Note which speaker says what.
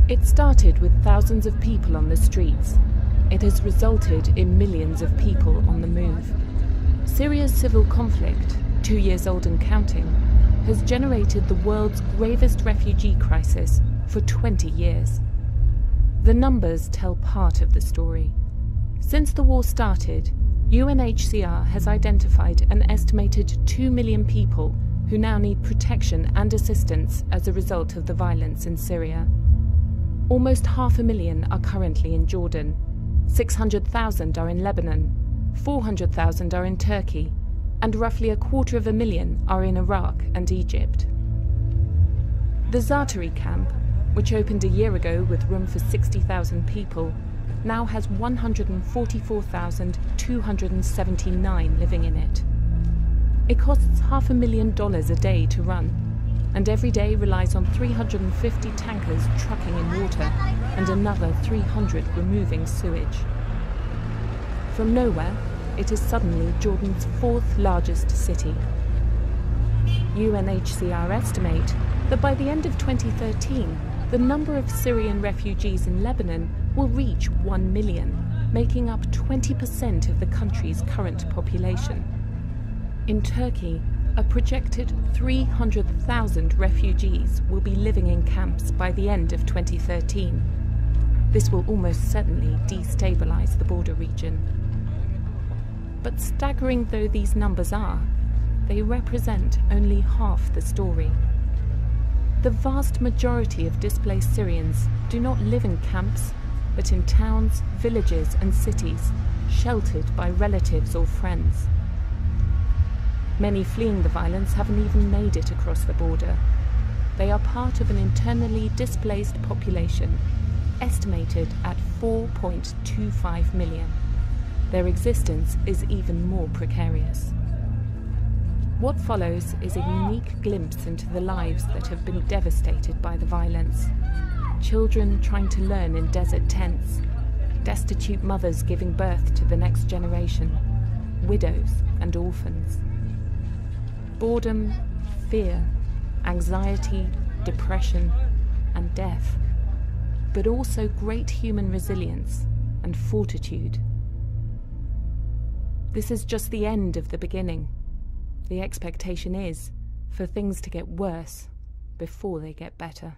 Speaker 1: It started with thousands of people on the streets. It has resulted in millions of people on the move. Syria's civil conflict, 2 years old and counting, has generated the world's gravest refugee crisis for 20 years. The numbers tell part of the story. Since the war started, UNHCR has identified an estimated 2 million people who now need protection and assistance as a result of the violence in Syria. Almost 500,000 are currently in Jordan, 600,000 are in Lebanon, 400,000 are in Turkey, and roughly 250,000 are in Iraq and Egypt. The Zaatari camp, which opened a year ago with room for 60,000 people, now has 144,279 living in it. It costs $500,000 a day to run, and every day relies on 350 tankers trucking in water and another 300 removing sewage. From nowhere, it is suddenly Jordan's 4th largest city. UNHCR estimate that by the end of 2013, the number of Syrian refugees in Lebanon will reach 1 million, making up 20% of the country's current population. In Turkey, a projected 300,000 refugees will be living in camps by the end of 2013. This will almost certainly destabilize the border region. But staggering though these numbers are, they represent only half the story. The vast majority of displaced Syrians do not live in camps, but in towns, villages and cities, sheltered by relatives or friends. Many fleeing the violence haven't even made it across the border. They are part of an internally displaced population, estimated at 4.25 million. Their existence is even more precarious. What follows is a unique glimpse into the lives that have been devastated by the violence. Children trying to learn in desert tents, destitute mothers giving birth to the next generation, widows and orphans. Boredom, fear, anxiety, depression, and death, but also great human resilience and fortitude. This is just the end of the beginning. The expectation is for things to get worse before they get better.